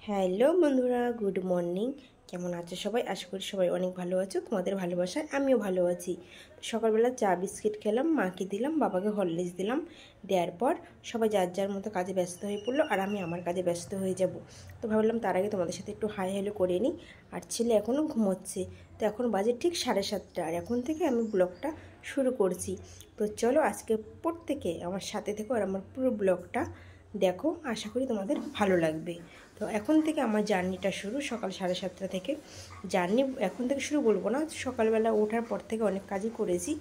Hello বন্ধুরা, good morning. কেমন আছো সবাই? আশা করি সবাই অনেক ভালো আছো। তোমাদের ভালোবাসায় আমিও ভালো আছি। সকালবেলা চা বিস্কিট খেলাম, মাকে দিলাম, বাবাকে হরলিক্স দিলাম। দেওয়ার পর সবাই যার যার মতো কাজে ব্যস্ত হয়ে পড়লো, আর আমি আমার কাজে ব্যস্ত হয়ে যাব। তো ভাবলাম তার আগে তোমাদের সাথে একটু হাই হ্যালো করে নিই। আর ছেলে এখনও ঘুমোচ্ছে, তো এখন বাজে ঠিক 7:30, আর এখন থেকে আমি ব্লগটা শুরু করছি। তো চলো আজকে প্রত্যেকে আমার সাথে থেকো আর আমার পুরো ব্লগটা দেখো। আশা করি তোমাদের ভালো লাগবে। তো এখন থেকে আমার জার্নিটা শুরু, সকাল 7:30 থেকে। জার্নি এখন থেকে শুরু বলবো না, সকালবেলা ওঠার পর থেকে অনেক কাজই করেছি,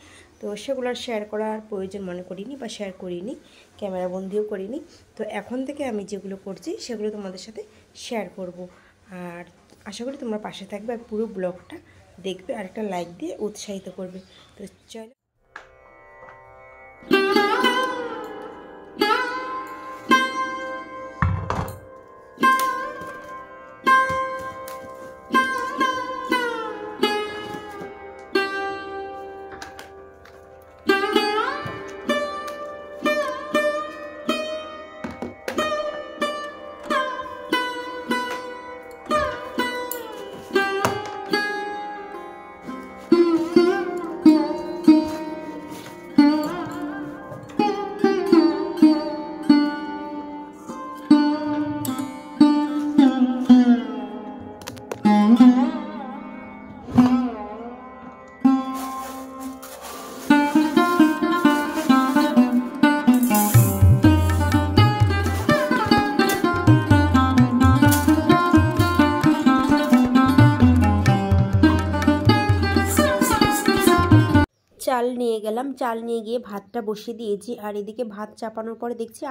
তো সেগুলো শেয়ার করার প্রয়োজন মনে করিনি বা শেয়ার করিনি, ক্যামেরা বন্দিও করিনি। তো এখন থেকে আমি যেগুলো করছি সেগুলো তোমাদের সাথে শেয়ার করব। আর আশা করি তোমরা পাশে থাকবে আর পুরো ব্লগটা দেখবে, আর একটা লাইক দিয়ে উৎসাহিত করবে। তো চলো। চাল নিয়ে গেলাম, চাল নিয়ে গিয়ে ভাতটা বসিয়ে দিয়েছি। আর এদিকে ভাত চাপানোর পরে দেখছি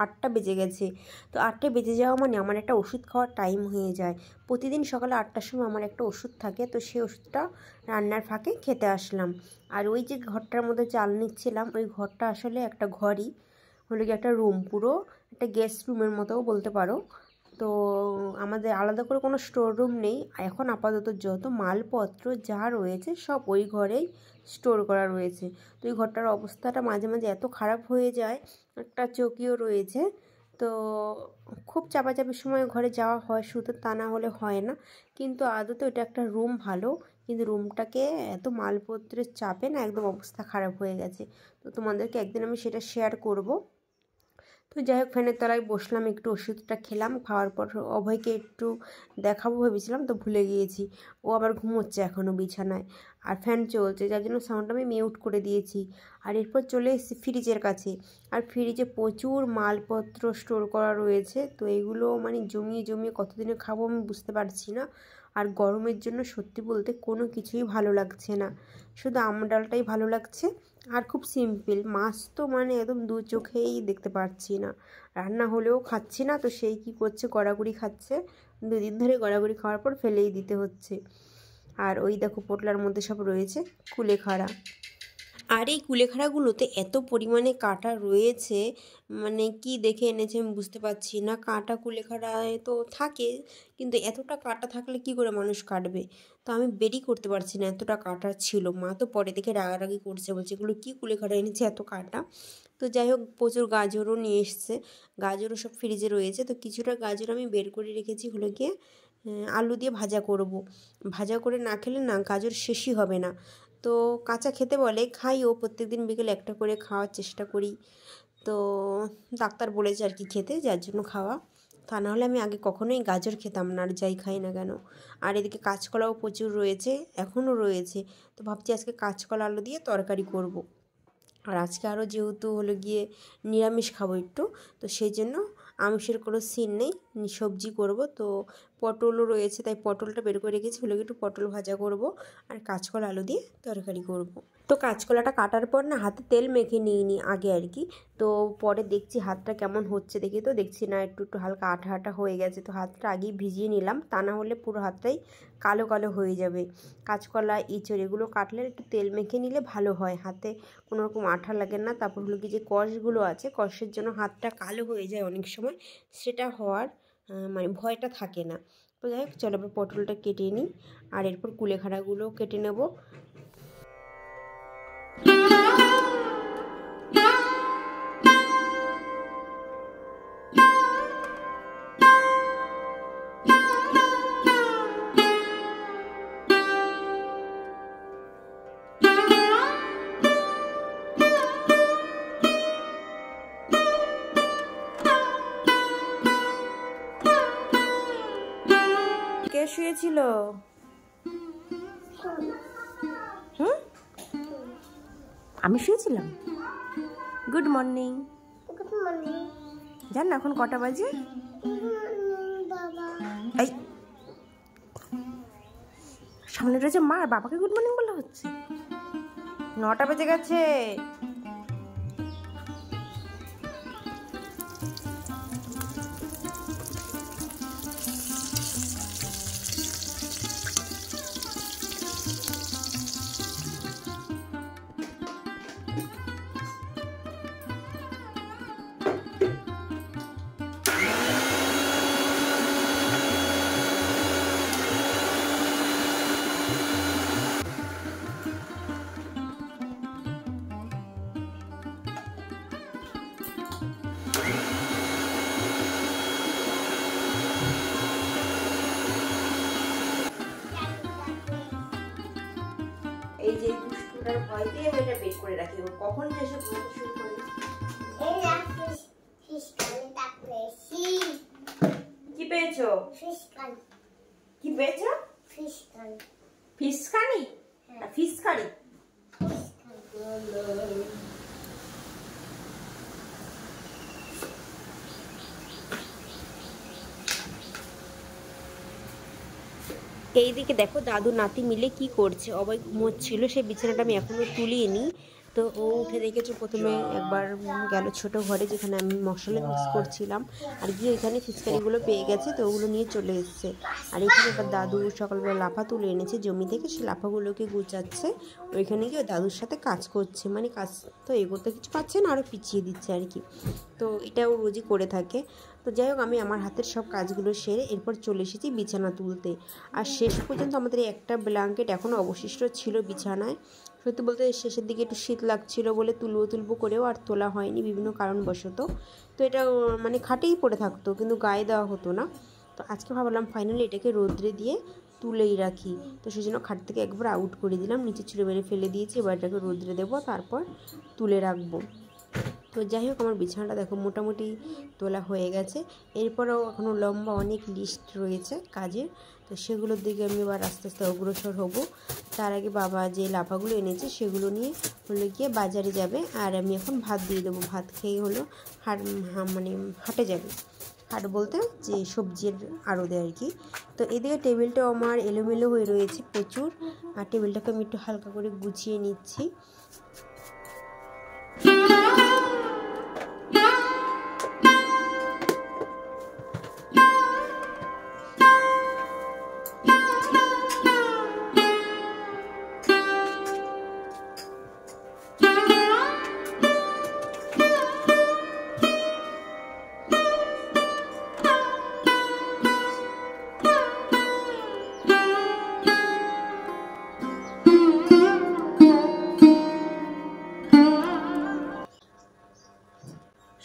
আটটা বেজে গেছে। তো 8টে বেজে যাওয়া মানে আমার একটা ওষুধ খাওয়ার টাইম হয়ে যায়। প্রতিদিন সকালে 8টার সময় আমার একটা ওষুধ থাকে, তো সেই ওষুধটা রান্নার ফাঁকে খেতে আসলাম। আর ওই যে ঘরটার মধ্যে চাল নিচ্ছিলাম, ওই ঘরটা আসলে একটা ঘরই, হলো কি একটা রুম, পুরো একটা গেস্ট রুমের মতোও বলতে পারো। তো আমাদের আলাদা করে কোনো স্টোর রুম নেই এখন। আপাতত যত মালপত্র যা রয়েছে সব ওই ঘরেই স্টোর করা রয়েছে। তো এই ঘরটার অবস্থাটা মাঝে মাঝে এত খারাপ হয়ে যায়, একটা চৌকিও রয়েছে। তো খুব চাপাচাপির সময় ঘরে যাওয়া হয় শুধু, তা না হলে হয় না। কিন্তু আদতে ওটা একটা রুম ভালো, কিন্তু রুমটাকে এত মালপত্রের চাপে না একদম অবস্থা খারাপ হয়ে গেছে। তো তোমাদেরকে একদিন আমি সেটা শেয়ার করব। তো যাই হোক, ফ্যানের তলায় বসলাম, একটু ওষুধটা খেলাম। খাওয়ার পর অভয়কে একটু দেখাবো ভেবেছিলাম, তো ভুলে গিয়েছি। ও আবার ঘুমোচ্ছে এখনও বিছানায়, আর ফ্যান চলছে, যার জন্য সাউন্ডটা আমি মিউট করে দিয়েছি। আর এরপর চলে এসেছি ফ্রিজের কাছে। আর ফ্রিজে প্রচুর মালপত্র স্টোর করা রয়েছে, তো এগুলো মানে জমিয়ে জমিয়ে কতদিনে খাবো আমি বুঝতে পারছি না। আর গরমের জন্য সত্যি বলতে কোনো কিছুই ভালো লাগছে না, শুধু আমডালটাই ভালো লাগছে। আর খুব সিম্পল, মাছ তো মানে একদম দু চোখেই দেখতে পাচ্ছি না, রান্না হলেও খাচ্ছি না। তো সেই কি করছে, গড়াগড়ি খাচ্ছে, 2 দিন ধরে গড়াগড়ি খাওয়ার পর ফেলেই দিতে হচ্ছে। আর ওই দেখো পোটলার মধ্যে সব রয়েছে কুলেখাড়া। আর এই কুলেখাড়াগুলোতে এত পরিমাণে কাঁটা রয়েছে, মানে কি দেখে এনেছে আমি বুঝতে পারছি না। কাঁটা কুলেখাড়ায় তো থাকে, কিন্তু এতটা কাঁটা থাকলে কি করে মানুষ কাটবে? তো আমি বেরই করতে পারছি না, এতটা কাঁটা ছিল। মা তো পরে দেখে রাগারাগি করছে, বলছে এগুলো কী কুলেখাড়া এনেছে এত কাঁটা। তো যাই হোক, প্রচুর গাজরও নিয়ে এসছে, গাজরও সব ফ্রিজে রয়েছে। তো কিছুটা গাজর আমি বের করে রেখেছি, হলো গিয়ে আলু দিয়ে ভাজা করব। ভাজা করে না খেলে না গাজর শেষই হবে না। তো কাঁচা খেতে বলে, খাইও, প্রত্যেকদিন বিকেলে একটা করে খাওয়ার চেষ্টা করি। তো ডাক্তার বলেছে আর কি খেতে, যার জন্য খাওয়া। তা নাহলে আমি আগে কখনোই গাজর খেতাম না, আর যাই খাই না কেন। আর এদিকে কাঁচকলাও প্রচুর রয়েছে, এখনও রয়েছে। তো ভাবছি আজকে কাঁচকলা আলু দিয়ে তরকারি করব। আর আজকে আরও যেহেতু হলো গিয়ে নিরামিষ খাবো একটু, তো সেই জন্য আমিষের কোনো সিন নেই, সবজি করব। তো পটলও রয়েছে, তাই পটলটা বের করে রেখেছি, হলো একটু পটল ভাজা করব আর কাঁচকলা আলু দিয়ে তরকারি করব। তো কাঁচকলাটা কাটার পর না হাতে তেল মেখে নিইনি আগে আর কি। তো পরে দেখছি হাতটা কেমন হচ্ছে, দেখি তো দেখছি না একটু একটু হালকা আঠা আঠা হয়ে গেছে। তো হাতটা আগেই ভিজিয়ে নিলাম, তা না হলে পুরো হাতটাই কালো কালো হয়ে যাবে। কাঁচকলা ইঁচড় এগুলো কাটলে একটু তেল মেখে নিলে ভালো হয়, হাতে কোনো রকম আঠা লাগে না। তারপর হলো কি যে কষগুলো আছে, কষের জন্য হাতটা কালো হয়ে যায় অনেক সময়, সেটা হওয়ার মানে ভয়টা থাকে না। তো যাই হোক, চলো এবার পটলটা কেটে নিই, আর এরপর কুলেখাড়াগুলোও কেটে নেব। শুয়েছিল? হুম, আমি শুয়েছিলাম। Good morning. জান না এখন কটা বাজে? এই সামনে রয়েছে মা, আর বাবাকে গুড মর্নিং বলা হচ্ছে। 9টা বেজে গেছে। এই যে দুষ্টুটার ভয় দিয়ে আমি এটা বের করে রাখি, ও কখন যে এসব বলতে শুরু করে। কি পেয়েছো? কি পেয়েছো? Fish curry. Fish curry. এইদিকে দেখো দাদু নাতি মিলে কি করছে। অবাই ঘুমোচ্ছিল, সেই বিছানাটা আমি এখনো তুলিয়ে নিই। তো ও উঠে দেখেছে, প্রথমে একবার গেল ছোট ঘরে যেখানে আমি মশলা মিক্স করছিলাম, আর গিয়ে এখানে ফিচকারিগুলো পেয়ে গেছে, তো ওগুলো নিয়ে চলে এসছে। আর এখানে এবার দাদু সকালবেলা লাফা তুলে এনেছে জমি থেকে, সেই লাফাগুলোকে গুছাচ্ছে। ওইখানে গিয়ে দাদুর সাথে কাজ করছে, মানে কাজ তো এগোতে কিছু পাচ্ছে না, আরও পিছিয়ে দিচ্ছে আর কি। তো এটাও রোজই করে থাকে। তো যাই হোক, আমি আমার হাতের সব কাজগুলো সেরে এরপর চলে এসেছি বিছানা তুলতে। আর শেষ পর্যন্ত আমাদের একটা ব্ল্যাঙ্কেট এখনও অবশিষ্ট ছিল বিছানায়। সত্যি বলতে শেষের দিকে একটু শীত লাগছিল বলে তুলবো করেও আর তোলা হয়নি বিভিন্ন কারণবশত। তো এটা মানে খাটেই পড়ে থাকতো, কিন্তু গায়ে দেওয়া হতো না। তো আজকে ভাবলাম ফাইনালি এটাকে রোদ্রে দিয়ে তুলেই রাখি। তো সেই জন্য খাট থেকে একবার আউট করে দিলাম, নিচে ছুঁড়ে মেরে ফেলে দিয়েছি। এবার এটাকে রোদ্রে দেবো, তারপর তুলে রাখবো। তো যাই হোক, আমার বিছানাটা দেখো মোটামুটি তোলা হয়ে গেছে। এরপরেও এখনও লম্বা অনেক লিস্ট রয়েছে কাজের, তো সেগুলোর দিকে আমি এবার আস্তে আস্তে অগ্রসর হব। তার আগে বাবা যে লাফাগুলো এনেছে সেগুলো নিয়ে হলো গিয়ে বাজারে যাবে, আর আমি এখন ভাত দিয়ে দেবো। ভাত খেয়ে হলো মানে হাটে যাবে। হাট বলতে যে সবজির আড়তে আর কি। তো এদিকে টেবিলটাও আমার এলোমেলো হয়ে রয়েছে প্রচুর, আর টেবিলটাকে আমি একটু হালকা করে গুছিয়ে নিচ্ছি।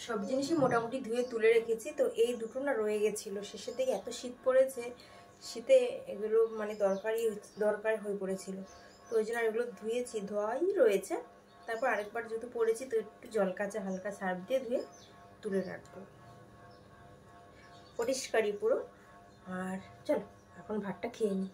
সব জিনিসই মোটামুটি ধুয়ে তুলে রেখেছি। তো এই দুটো না রয়ে গেছিলো, শেষের দিকে এত শীত পড়েছে, শীতে এগুলো মানে দরকার হয়ে পড়েছিল। তো ওই জন্য এগুলো ধুয়েছি, ধোয়াই রয়েছে। তারপর আরেকবার যেহেতু পড়েছি, তো একটু জল কাঁচা হালকা সার্ফ দিয়ে ধুয়ে তুলে রাখবো, পরিষ্কারই পুরো। আর চলো এখন ভাতটা খেয়ে নিই।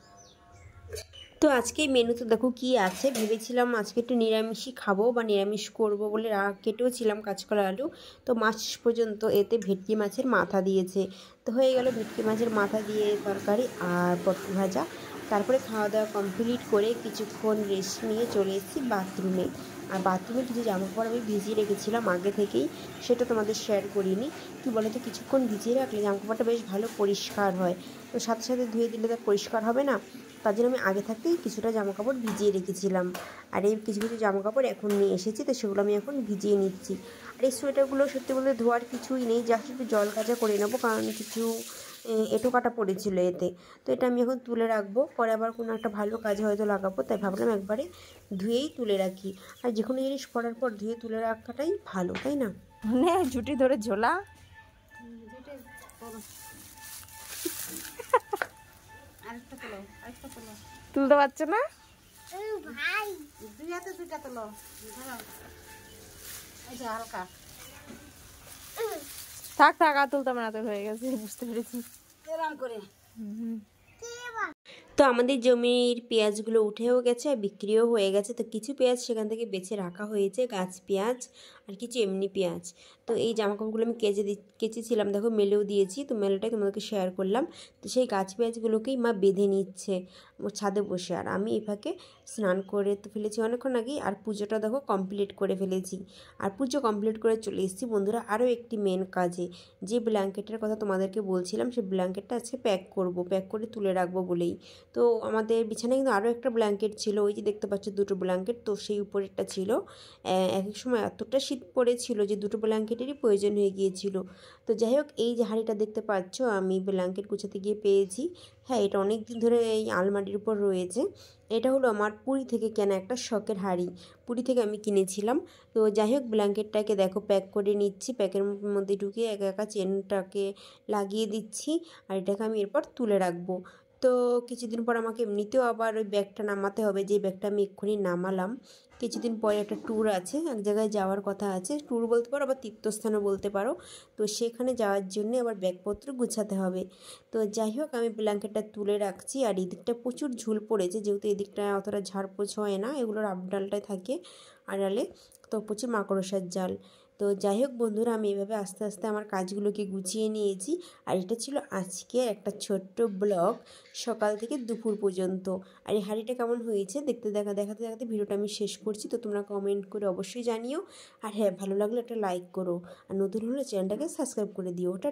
তো আজকে মেনুতে দেখো কি আছে। ভেবেছিলাম আজকে একটু নিরামিষই খাবো বা নিরামিষ করব বলে কেটেও ছিলাম কাঁচকলা আলু। তো মাছ পর্যন্ত এতে ভেটকি মাছের মাথা দিয়েছে, তো হয়ে গেল ভেটকি মাছের মাথা দিয়ে তরকারি আর পটল ভাজা। তারপরে খাওয়া দাওয়া কমপ্লিট করে কিছুক্ষণ রেস্ট নিয়ে চলে এসেছি বাথরুমে। আর বাথরুমে কিছু জামাকাপড় আমি ভিজিয়ে রেখেছিলাম আগে থেকেই, সেটা তোমাদের শেয়ার করিনি। কী বলো তো, কিছুক্ষণ ভিজিয়ে রাখলে জামাকাপড়টা বেশ ভালো পরিষ্কার হয়। তো সাথে সাথে ধুয়ে দিলে তো পরিষ্কার হবে না, তার জন্য আমি আগে থাকতেই কিছুটা জামাকাপড় ভিজিয়ে রেখেছিলাম। আর এই কিছু কিছু জামাকাপড় এখন নিয়ে এসেছি, তো সেগুলো আমি এখন ভিজিয়ে নিচ্ছি। আর এই সোয়েটারগুলো সত্যি বলতে ধোয়ার কিছুই নেই, জাস্ট একটু জল কাচা করে নেবো, কারণ কিছু এঁটো কাটা পড়েছিল এতে। তো এটা আমি এখন তুলে রাখবো, পরে আবার কোনো একটা ভালো কাজে হয়তো লাগাবো, তাই ভাবলাম একবারে ধুয়েই তুলে রাখি। আর যে কোনো জিনিস পরার পর ধুয়ে তুলে রাখাটাই ভালো, তাই না? মানে ঝুটি ধরে ঝোলা তুলতে পারছো না ভাই, দুইটা তোলো হালকা। থাক থাক, আর তুলতে না, তোর হয়ে গেছে, বুঝতে পেরেছি। এরকম করে তো আমাদের জমির পেঁয়াজগুলো উঠেও গেছে আর বিক্রিও হয়ে গেছে। তো কিছু পেঁয়াজ সেখান থেকে বেছে রাখা হয়েছে, গাছ পেঁয়াজ আর কিছু এমনি পেঁয়াজ। তো এই জামাকাপড়গুলো আমি কেচেছিলাম, দেখো মেলেও দিয়েছি। তো মেলেটাই তোমাদেরকে শেয়ার করলাম। তো সেই গাছ পেঁয়াজগুলোকেই মা বেঁধে নিচ্ছে ছাদে বসে, আর আমি এই ফাঁকে স্নান করে তো ফেলেছি অনেকক্ষণ আগেই, আর পুজোটা দেখো কমপ্লিট করে ফেলেছি। আর পুজো কমপ্লিট করে চলে এসেছি বন্ধুরা আরও একটি মেন কাজে। যে ব্ল্যাঙ্কেটের কথা তোমাদেরকে বলছিলাম, সেই ব্ল্যাঙ্কেটটা আজকে প্যাক করে তুলে রাখবো বলেই। তো আমাদের বিছানায় কিন্তু আরও একটা ব্ল্যাঙ্কেট ছিল, ওই যে দেখতে পাচ্ছ দুটো ব্ল্যাঙ্কেট। তো সেই উপরেরটা ছিল, এক এক সময় এতটা শীত পড়েছিল যে দুটো ব্ল্যাঙ্কেটেরই প্রয়োজন হয়ে গিয়েছিল। তো যাই হোক, এই যে হাঁড়িটা দেখতে পাচ্ছ আমি ব্ল্যাঙ্কেট গুছাতে গিয়ে পেয়েছি। হ্যাঁ, এটা অনেক দিন ধরে এই আলমারির উপর রয়েছে। এটা হলো আমার পুরী থেকে কেনা একটা শখের হাঁড়ি, পুরী থেকে আমি কিনেছিলাম। তো যাই হোক, ব্ল্যাঙ্কেটটাকে দেখো প্যাক করে নিচ্ছি, প্যাকের মধ্যে ঢুকিয়ে একা একা চেনটাকে লাগিয়ে দিচ্ছি, আর এটাকে আমি এরপর তুলে রাখবো। তো কিছুদিন পর আমাকে এমনিতেও আবার ওই ব্যাগটা নামাতে হবে, যে ব্যাগটা আমি এক্ষুনি নামালাম। কিছুদিন পরে একটা ট্যুর আছে, এক জায়গায় যাওয়ার কথা আছে, ট্যুর বলতে পারো আবার তীর্থস্থানও বলতে পারো। তো সেখানে যাওয়ার জন্য আবার ব্যাগপত্র গুছাতে হবে। তো যাই হোক, আমি ব্ল্যাঙ্কেটটা তুলে রাখছি। আর এদিকটা প্রচুর ঝুল পড়েছে, যেহেতু এদিকটা অতটা ঝাড়পোছ হয় না, এগুলোর আপডালটাই থাকে আড়ালে, তো প্রচুর মাকড়সার জাল। তো যাই হোক বন্ধুরা, আমি এভাবে আস্তে আস্তে আমার কাজগুলোকে গুছিয়ে নিয়েছি। আর এটা ছিল আজকে একটা ছোট্ট ব্লগ, সকাল থেকে দুপুর পর্যন্ত। আর এই হাঁড়িটা কেমন হয়েছে দেখাতে ভিডিওটা আমি শেষ করছি। তো তোমরা কমেন্ট করে অবশ্যই জানিও। আর হ্যাঁ, ভালো লাগলে একটা লাইক করো, আর নতুন হলে চ্যানেলটাকে সাবস্ক্রাইব করে দিও। ওটা